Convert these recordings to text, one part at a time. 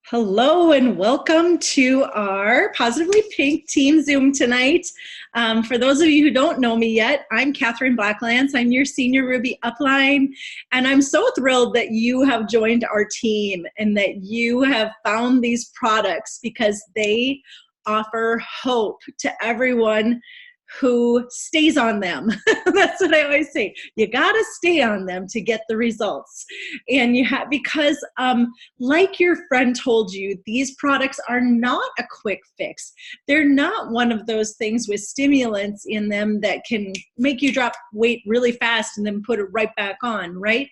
Hello and welcome to our Positively Pink Team Zoom tonight. For those of you who don't know me yet, I'm Catherine Blacklands. I'm your Senior Ruby Upline, and I'm so thrilled that you have joined our team and that you have found these products because they offer hope to everyone who stays on them. That's what I always say. You gotta stay on them to get the results. And you have, because like your friend told you, these products are not a quick fix. They're not one of those things with stimulants in them that can make you drop weight really fast and then put it right back on, right?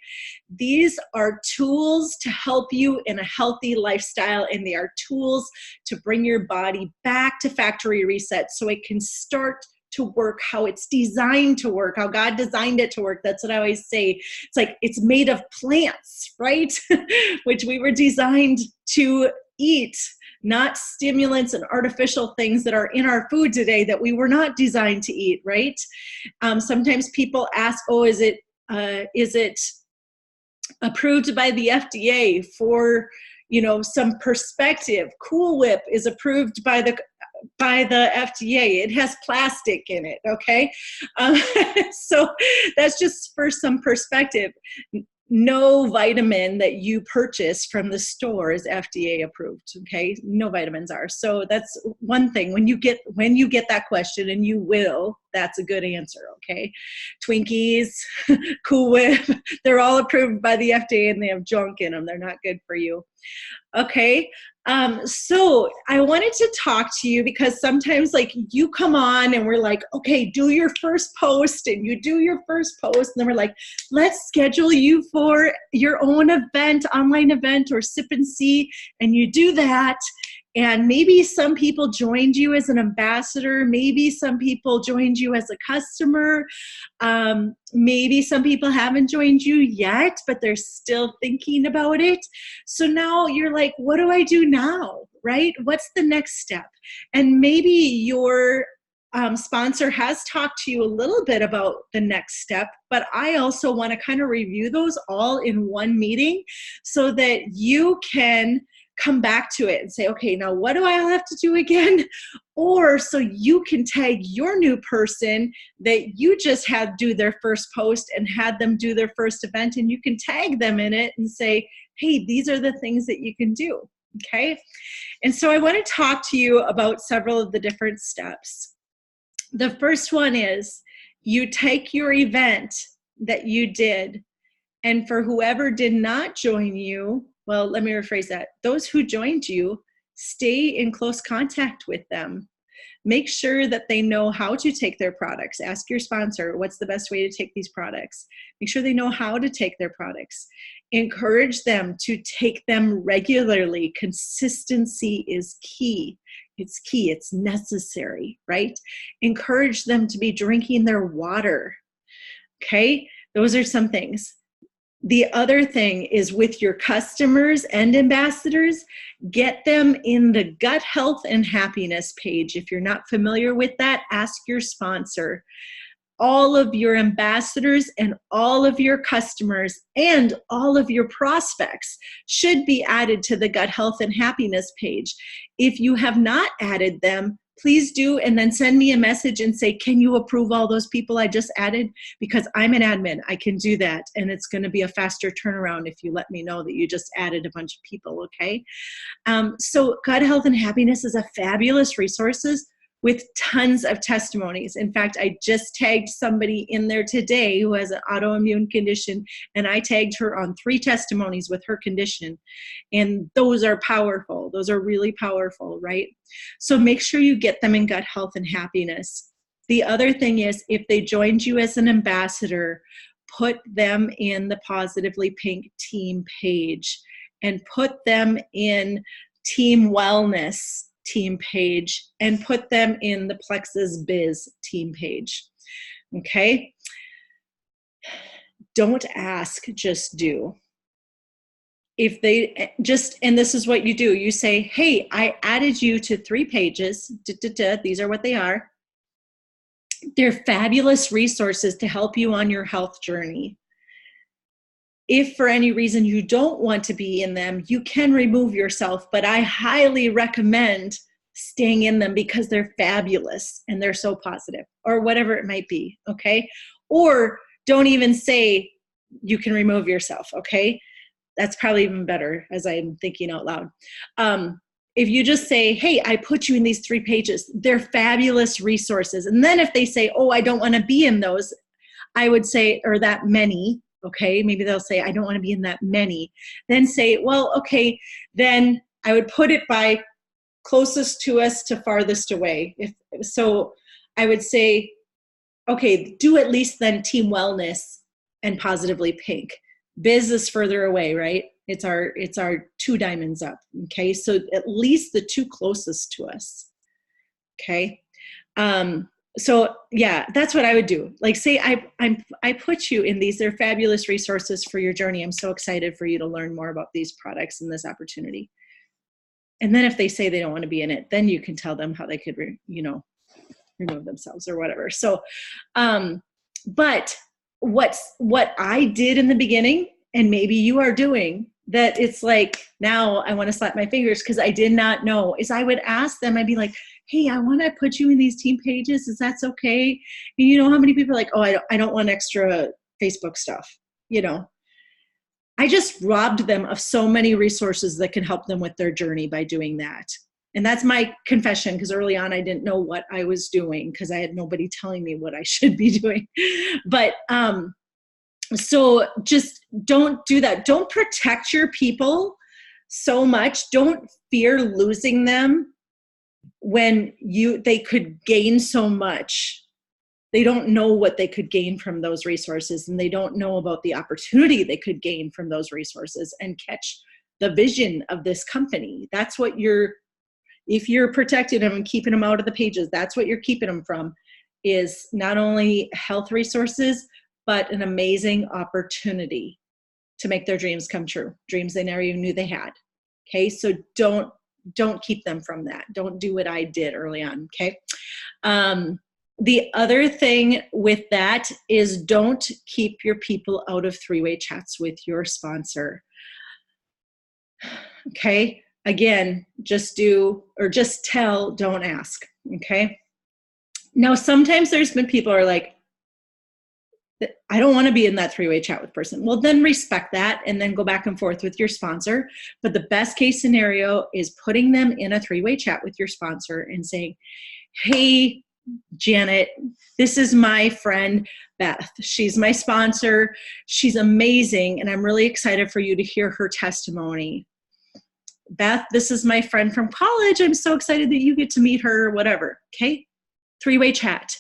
These are tools to help you in a healthy lifestyle, and they are tools to bring your body back to factory reset so it can start to work how it's designed to work, how God designed it to work. That's what I always say. It's like it's made of plants, right? Which we were designed to eat, not stimulants and artificial things that are in our food today that we were not designed to eat, right? Sometimes people ask, oh, is it approved by the FDA for, some perspective? Cool Whip is approved by the FDA. It has plastic in it, okay? So that's just for some perspective. No vitamin that you purchase from the store is FDA approved, okay? No vitamins are. So that's one thing. When you get that question, and you will, that's a good answer, okay? Twinkies, Cool Whip, they're all approved by the FDA and they have junk in them. They're not good for you. Okay, so I wanted to talk to you because sometimes you come on and we're like, okay, do your first post, and you do your first post, and then we're like, let's schedule you for your own event, online event, or sip and see, and you do that. And maybe some people joined you as an ambassador. Maybe some people joined you as a customer. Maybe some people haven't joined you yet, but they're still thinking about it. So now you're like, what do I do now, right? What's the next step? And maybe your sponsor has talked to you a little bit about the next step, but I also want to kind of review those all in one meeting so that you can come back to it and say, okay, now what do I have to do again? Or so you can tag your new person that you just had do their first post and had them do their first event, and you can tag them in it and say, hey, these are the things that you can do, okay? And so I want to talk to you about several of the different steps. The first one is you take your event that you did, and for whoever did not join you, well, let me rephrase that. Those who joined you, stay in close contact with them. Make sure that they know how to take their products. Ask your sponsor, what's the best way to take these products? Make sure they know how to take their products. Encourage them to take them regularly. Consistency is key. It's key. It's necessary, right? Encourage them to be drinking their water. Okay? Those are some things. The other thing is with your customers and ambassadors, get them in the Gut Health and Happiness page. If you're not familiar with that, ask your sponsor. All of your ambassadors and all of your customers and all of your prospects should be added to the Gut Health and Happiness page. If you have not added them, please do, and then send me a message and say, can you approve all those people I just added? Because I'm an admin, I can do that, and it's gonna be a faster turnaround if you let me know that you just added a bunch of people, okay? So Gut Health and Happiness is a fabulous resource with tons of testimonies. In fact, I just tagged somebody in there today who has an autoimmune condition, and I tagged her on 3 testimonies with her condition. And those are powerful. Those are really powerful, right? So make sure you get them in Gut Health and Happiness. The other thing is, if they joined you as an ambassador, put them in the Positively Pink team page and put them in Team Wellness team page and put them in the Plexus Biz team page, okay? Don't ask, just do. If they just, and this is what you do, you say, hey, I added you to 3 pages, these are what they are. They're fabulous resources to help you on your health journey. If for any reason you don't want to be in them, you can remove yourself, but I highly recommend staying in them because they're fabulous and they're so positive, or whatever it might be, okay? Or don't even say you can remove yourself, okay? That's probably even better as I'm thinking out loud. If you just say, hey, I put you in these 3 pages, they're fabulous resources. And then if they say, oh, I don't want to be in those, I would say, or that many, okay, maybe they'll say, I don't want to be in that many. Then say, well, okay, then I would put it by closest to us to farthest away. So I would say, okay, do at least then Team Wellness and Positively Pink. Biz is further away, right? It's our 2 diamonds up, okay? So at least the 2 closest to us, okay? So yeah, that's what I would do. Like, say I put you in these, they're fabulous resources for your journey. I'm so excited for you to learn more about these products and this opportunity. And then if they say they don't want to be in it, then you can tell them how they could, remove themselves or whatever. So, but what I did in the beginning, and maybe you are doing, that it's like, now I want to slap my fingers because I did not know, is I would ask them, I'd be like, hey, I want to put you in these team pages. Is that okay? And you know how many people are like, oh, I don't want extra Facebook stuff. I just robbed them of so many resources that can help them with their journey by doing that. And that's my confession, because early on I didn't know what I was doing because I had nobody telling me what I should be doing. But so just don't do that. Don't protect your people so much. Don't fear losing them when they could gain so much. They don't know what they could gain from those resources, and they don't know about the opportunity they could gain from those resources and catch the vision of this company. That's what if you're protecting them and keeping them out of the pages, that's what you're keeping them from, is not only health resources, but an amazing opportunity to make their dreams come true, dreams they never even knew they had. Okay, so don't keep them from that. Don't do what I did early on, okay? The other thing with that is don't keep your people out of 3-way chats with your sponsor. Okay, again, just tell, don't ask, okay? Now, sometimes there's been people who are like, I don't want to be in that 3-way chat with person. Well, then respect that and then go back and forth with your sponsor. But the best case scenario is putting them in a 3-way chat with your sponsor and saying, hey, Janet, this is my friend, Beth. She's my sponsor. She's amazing. And I'm really excited for you to hear her testimony. Beth, this is my friend from college. I'm so excited that you get to meet her, whatever. Okay. 3-way chat.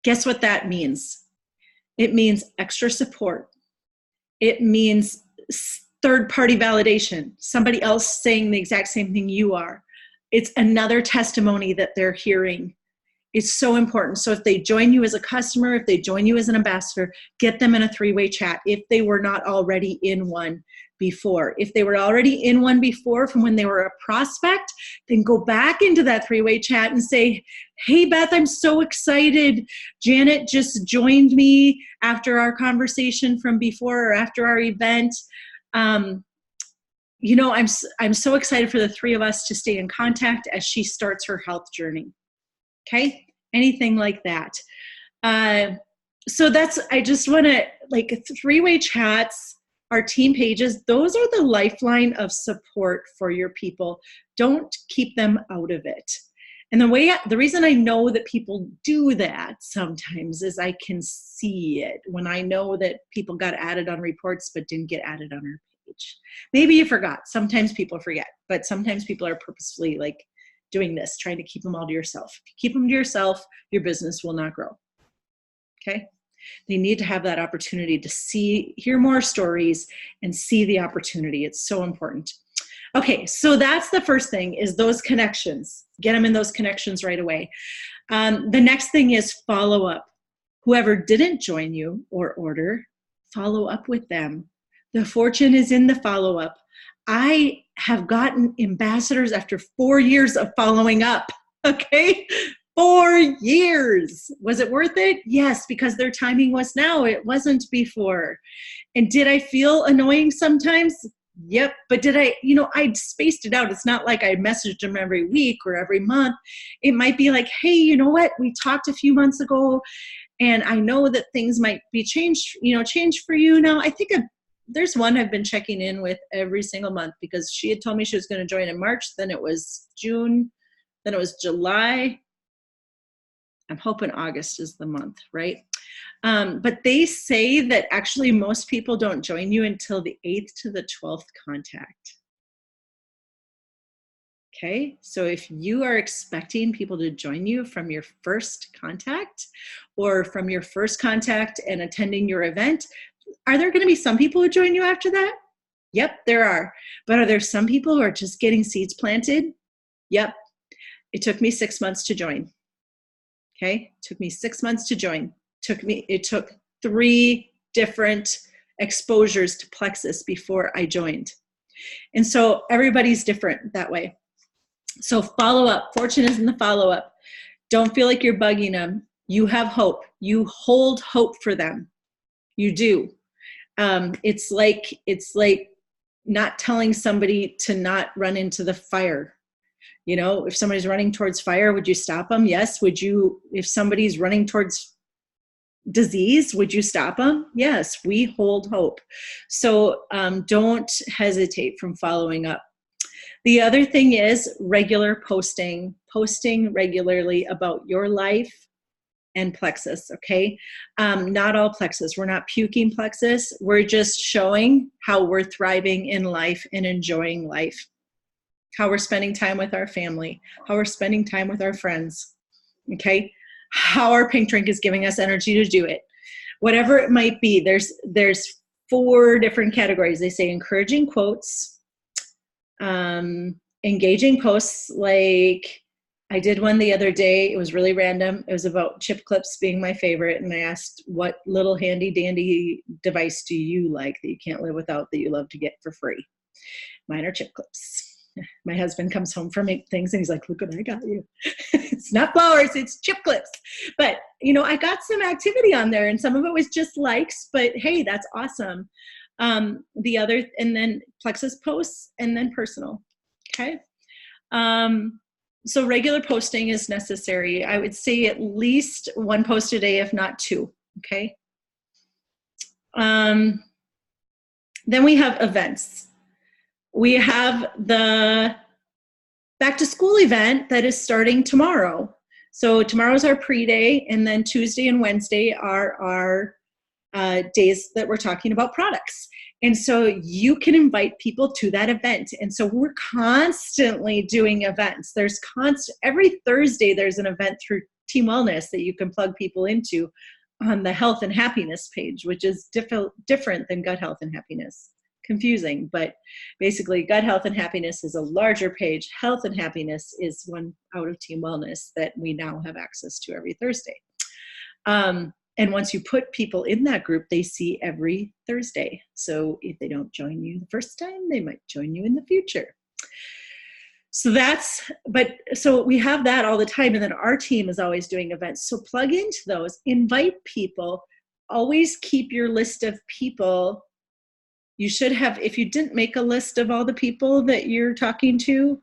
Guess what that means? It means extra support. It means third-party validation. Somebody else saying the exact same thing you are. It's another testimony that they're hearing. It's so important. So if they join you as a customer, if they join you as an ambassador, get them in a 3-way chat if they were not already in one before. If they were already in one before from when they were a prospect, then go back into that 3-way chat and say, hey, Beth, I'm so excited. Janet just joined me after our conversation from before or after our event. I'm so excited for the 3 of us to stay in contact as she starts her health journey. Okay? Anything like that. So I just want to, 3-way chats, our team pages, those are the lifeline of support for your people. Don't keep them out of it. And the reason I know that people do that sometimes is I can see it when I know that people got added on reports but didn't get added on our page. Maybe you forgot. Sometimes people forget, but sometimes people are purposefully doing this, trying to keep them all to yourself. If you keep them to yourself, your business will not grow. Okay? They need to have that opportunity to hear more stories and see the opportunity. It's so important. Okay, so that's the first thing, is those connections. Get them in those connections right away. The next thing is follow up. Whoever didn't join you or order, follow up with them. The fortune is in the follow up. I have gotten ambassadors after 4 years of following up, okay? 4 years. Was it worth it? Yes, because their timing was now. It wasn't before. And did I feel annoying sometimes? Yep. But did I, I spaced it out. It's not like I messaged them every week or every month. It might be like, hey, you know what? We talked a few months ago and I know that things might be changed for you now. I think there's one I've been checking in with every single month because she had told me she was going to join in March. Then it was June. Then it was July. I'm hoping August is the month, right? But they say that actually most people don't join you until the 8th to the 12th contact. Okay, so if you are expecting people to join you from your first contact or from your first contact and attending your event, are there going to be some people who join you after that? Yep, there are. But are there some people who are just getting seeds planted? Yep. It took me 6 months to join. Okay, it took me 6 months to join. It took 3 different exposures to Plexus before I joined. And so everybody's different that way. So follow up. Fortune is in the follow up. Don't feel like you're bugging them. You have hope. You hold hope for them. You do. It's like not telling somebody to not run into the fire. If somebody's running towards fire, would you stop them? Yes. Would you, if somebody's running towards disease, would you stop them? Yes, we hold hope. So don't hesitate from following up. The other thing is regular posting regularly about your life and Plexus, okay? Not all Plexus. We're not puking Plexus. We're just showing how we're thriving in life and enjoying life, how we're spending time with our family, how we're spending time with our friends, okay? How our pink drink is giving us energy to do it. Whatever it might be, there's 4 different categories. They say encouraging quotes, engaging posts, like I did one the other day. It was really random. It was about chip clips being my favorite. And I asked, what little handy dandy device do you like that you can't live without that you love to get for free? Mine are chip clips. My husband comes home from things and he's like, look what I got you. It's not flowers, it's chip clips. But, I got some activity on there and some of it was just likes, but hey, that's awesome. And then Plexus posts and then personal. Okay. So regular posting is necessary. I would say at least 1 post a day, if not 2. Okay. Then we have events. We have the back to school event that is starting tomorrow. So tomorrow's our pre-day, and then Tuesday and Wednesday are our days that we're talking about products. And so you can invite people to that event. And so we're constantly doing events. Every Thursday, there's an event through Team Wellness that you can plug people into on the health and happiness page, which is different than gut health and happiness. Confusing, but basically gut health and happiness is a larger page. Health and happiness is one out of Team Wellness that we now have access to every Thursday. And once you put people in that group, they see every Thursday. So if they don't join you the first time, they might join you in the future. So we have that all the time. And then our team is always doing events. So plug into those, invite people, always keep your list of people. You should have, if you didn't make a list of all the people that you're talking to,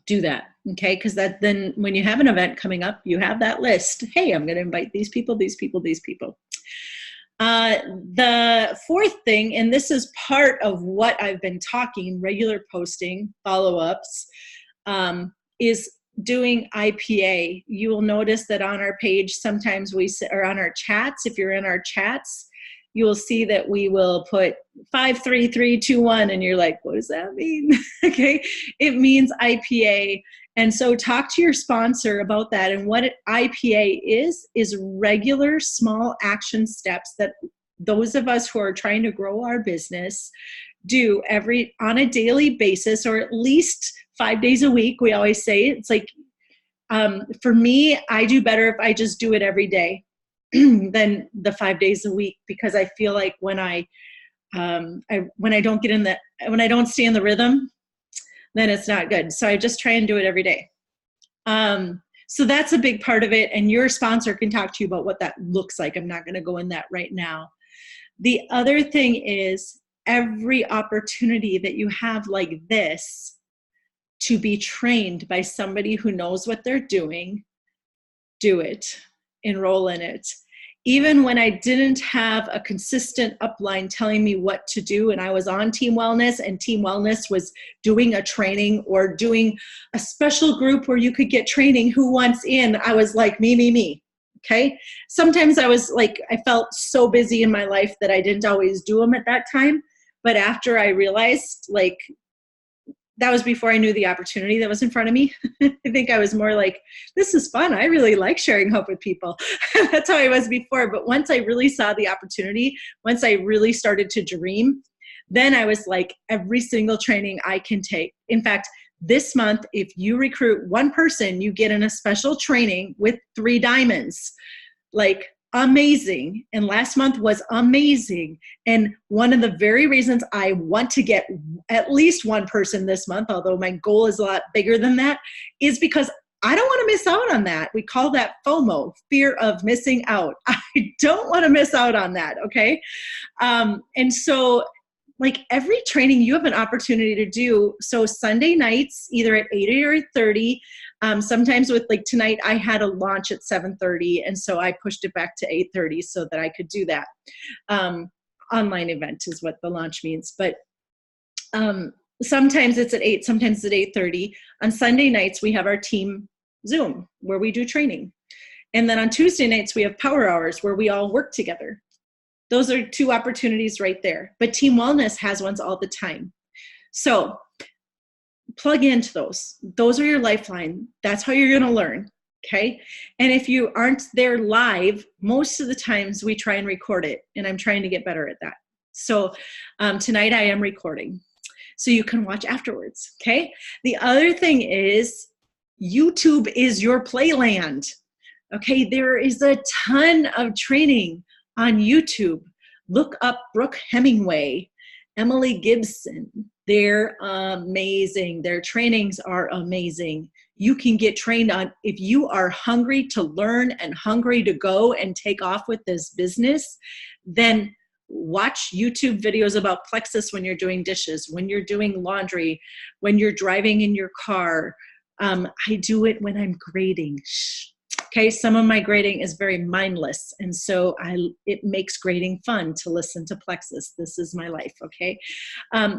do that, okay? Because then when you have an event coming up, you have that list. Hey, I'm going to invite these people, these people, these people. The 4th thing, and this is part of what I've been talking, regular posting, follow-ups, is doing IPA. You will notice that on our page, sometimes or on our chats, if you're in our chats, you will see that we will put 5, 3, 3, 2, 1, and you're like, what does that mean? Okay, it means IPA. And so talk to your sponsor about that. And what IPA is regular small action steps that those of us who are trying to grow our business do on a daily basis, or at least 5 days a week. We always say it's like, for me, I do better if I just do it every day than the 5 days a week, because I feel like when I don't stay in the rhythm, then it's not good. So I just try and do it every day. So that's a big part of it. And your sponsor can talk to you about what that looks like. I'm not going to go in that right now. The other thing is every opportunity that you have like this to be trained by somebody who knows what they're doing, do it, enroll in it. Even when I didn't have a consistent upline telling me what to do, and I was on Team Wellness, and Team Wellness was doing a training or doing a special group where you could get training, who wants in? I was like, me. Okay. Sometimes I was like, I felt so busy in my life that I didn't always do them at that time. But after I realized, like, that was before I knew the opportunity that was in front of me. I think I was more like, this is fun. I really like sharing hope with people. That's how I was before. But once I really saw the opportunity, once I really started to dream, then I was like, every single training I can take. In fact, this month, if you recruit one person, you get in a special training with 3 diamonds. Like, amazing. And last month was amazing. And one of the very reasons I want to get at least one person this month, although my goal is a lot bigger than that, is because I don't want to miss out on that. We call that FOMO, fear of missing out. I don't want to miss out on that. Okay. And so, like, every training you have an opportunity to do. So Sunday nights, either at 8 or 8:30. Sometimes with, like, tonight, I had a launch at 7:30, and so I pushed it back to 8:30 so that I could do that. Online event is what the launch means. But sometimes it's at 8, sometimes it's at 8:30. On Sunday nights, we have our team Zoom where we do training. And then on Tuesday nights, we have power hours where we all work together. Those are 2 opportunities right there. But Team Wellness has ones all the time. So plug into those. Those are your lifeline. That's how you're going to learn. Okay. And if you aren't there live, most of the times we try and record it. And I'm trying to get better at that. So tonight I am recording, so you can watch afterwards. Okay. The other thing is YouTube is your playland. Okay. There is a ton of training on YouTube. Look up Brooke Hemingway, Emily Gibson. They're amazing. Their trainings are amazing. You can get trained on, if you are hungry to learn and hungry to go and take off with this business, then watch YouTube videos about Plexus when you're doing dishes, when you're doing laundry, when you're driving in your car. I do it when I'm grading. Okay, some of my grading is very mindless, and so it makes grading fun to listen to Plexus. This is my life, okay?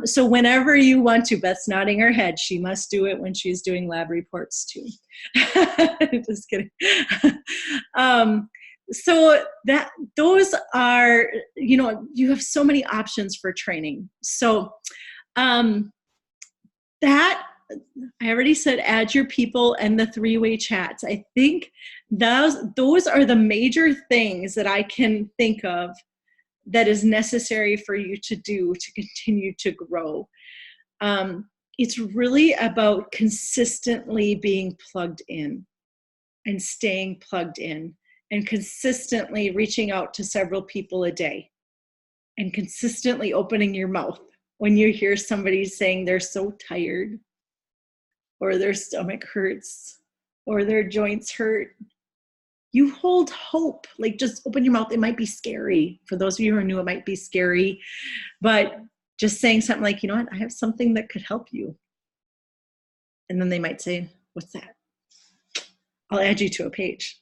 So whenever you want to, Beth's nodding her head. She must do it when she's doing lab reports too. Just kidding. So those are, you have so many options for training. So that, I already said, add your people and the 3-way chats. I think those are the major things that I can think of that is necessary for you to do to continue to grow. It's really about consistently being plugged in and staying plugged in, and consistently reaching out to several people a day, and consistently opening your mouth when you hear somebody saying they're so tired, or their stomach hurts, or their joints hurt. You hold hope. Like, just open your mouth. It might be scary. For those of you who are new, it might be scary. But just saying something like, you know what, I have something that could help you. And then they might say, what's that? I'll add you to a page,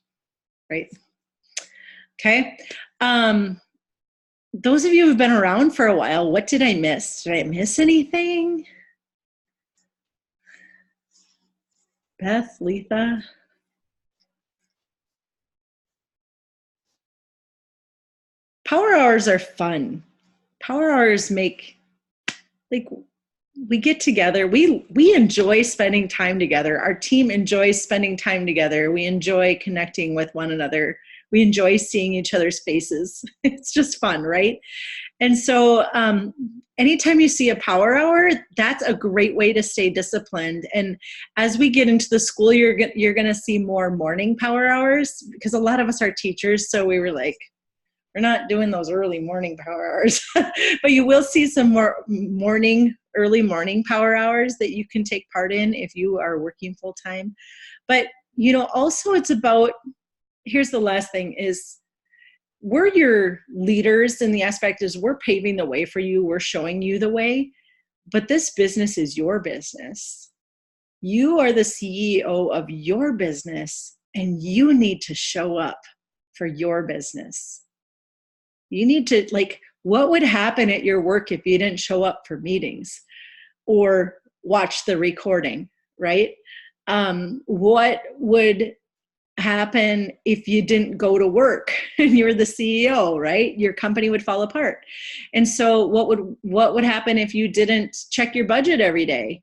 right? Okay. Those of you who've been around for a while, what did I miss? Did I miss anything? Beth, Letha? Power hours are fun. Power hours make, like, we get together. We enjoy spending time together. Our team enjoys spending time together. We enjoy connecting with one another. We enjoy seeing each other's faces. It's just fun, right? And so anytime you see a power hour, that's a great way to stay disciplined. And as we get into the school, you're going to see more morning power hours, because a lot of us are teachers. So we were like, we're not doing those early morning power hours. But you will see some more early morning power hours that you can take part in if you are working full time. But, also it's about, here's the last thing is, we're your leaders in the aspect is we're paving the way for you. We're showing you the way, but this business is your business. You are the CEO of your business, and you need to show up for your business. You need to, like, what would happen at your work if you didn't show up for meetings or watch the recording, right? What would happen if you didn't go to work and you're the CEO, right? Your company would fall apart. And so what would happen if you didn't check your budget every day?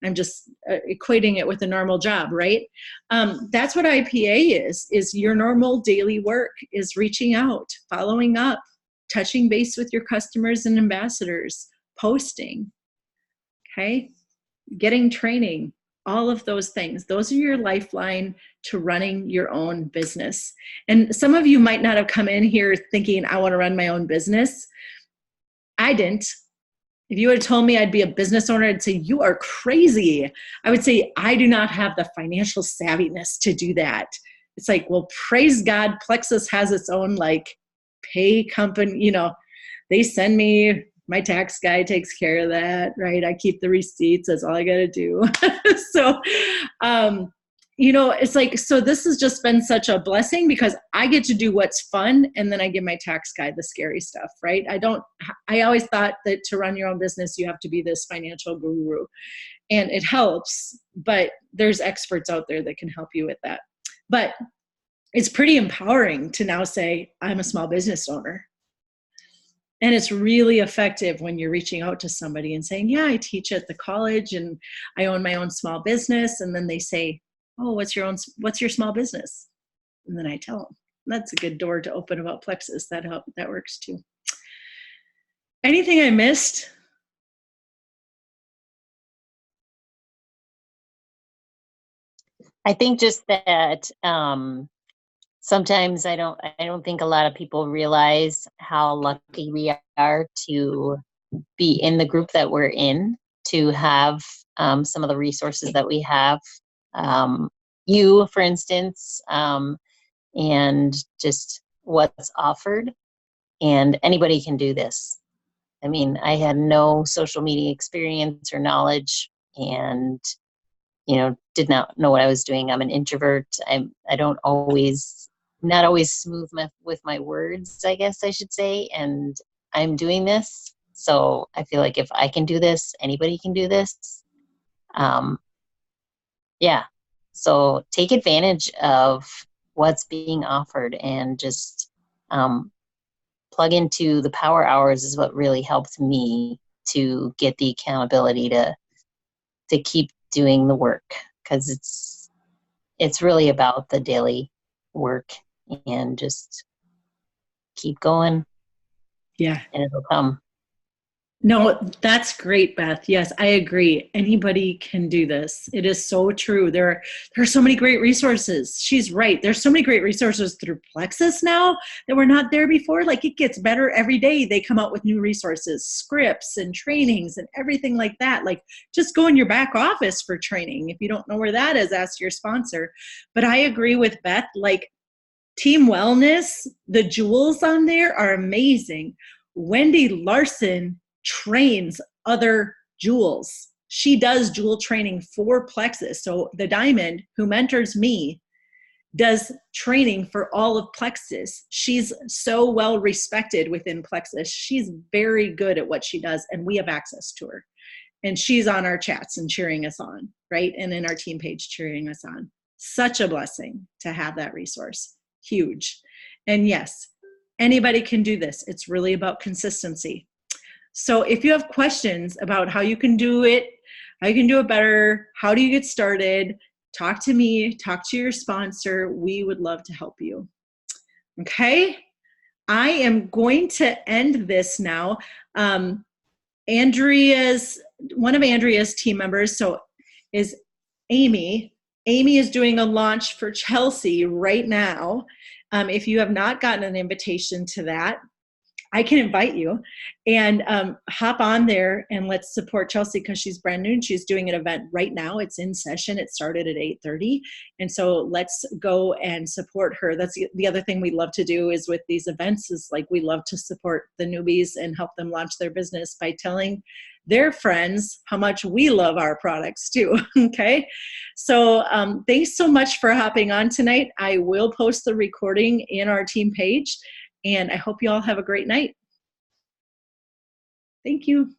I'm just equating it with a normal job, right? That's what IPA is your normal daily work, is reaching out, following up, touching base with your customers and ambassadors, posting, okay? Getting training, all of those things. Those are your lifeline to running your own business. And some of you might not have come in here thinking, I want to run my own business. I didn't. If you had told me I'd be a business owner, I'd say, you are crazy. I would say, I do not have the financial savviness to do that. It's like, well, praise God, Plexus has its own like pay company, you know, they send me, my tax guy takes care of that, right? I keep the receipts, that's all I gotta do. So, you know, it's like, so this has just been such a blessing because I get to do what's fun, and then I give my tax guy the scary stuff, right? I always thought that to run your own business, you have to be this financial guru, and it helps, but there's experts out there that can help you with that. But it's pretty empowering to now say, I'm a small business owner. And it's really effective when you're reaching out to somebody and saying, yeah, I teach at the college and I own my own small business. And then they say, oh, what's your small business? And then I tell them. That's a good door to open about Plexus. That works too. Anything I missed? I think just that sometimes I don't think a lot of people realize how lucky we are to be in the group that we're in, to have some of the resources that we have. You, for instance, and just what's offered, and anybody can do this. I mean, I had no social media experience or knowledge, and did not know what I was doing. I'm an introvert. I don't always, not always smooth with my words, I guess I should say, and I'm doing this. So I feel like if I can do this, anybody can do this. Yeah. So take advantage of what's being offered, and just plug into the power hours is what really helped me to get the accountability to keep doing the work, because it's really about the daily work, and just keep going. Yeah. And it'll come. No, that's great, Beth. Yes, I agree. Anybody can do this. It is so true. There are so many great resources. She's right. There's so many great resources through Plexus now that were not there before. Like, it gets better every day. They come out with new resources, scripts and trainings and everything like that. Like, just go in your back office for training. If you don't know where that is, ask your sponsor. But I agree with Beth. Like, Team Wellness, the jewels on there are amazing. Wendy Larson trains other jewels. She does jewel training for Plexus. So the Diamond, who mentors me, does training for all of Plexus. She's so well respected within Plexus. She's very good at what she does, and we have access to her. And she's on our chats and cheering us on, right? And in our team page cheering us on. Such a blessing to have that resource. Huge. And yes, anybody can do this. It's really about consistency. So if you have questions about how you can do it, how you can do it better, how do you get started, talk to me, talk to your sponsor. We would love to help you. Okay? I am going to end this now. One of Andrea's team members, so is Amy. Amy is doing a launch for Chelsea right now. If you have not gotten an invitation to that, I can invite you and hop on there and let's support Chelsea because she's brand new and she's doing an event right now. It's in session. It started at 8:30. And so let's go and support her. That's the other thing we love to do is with these events is like we love to support the newbies and help them launch their business by telling their friends how much we love our products too. Okay. So thanks so much for hopping on tonight. I will post the recording in our team page. And I hope you all have a great night. Thank you.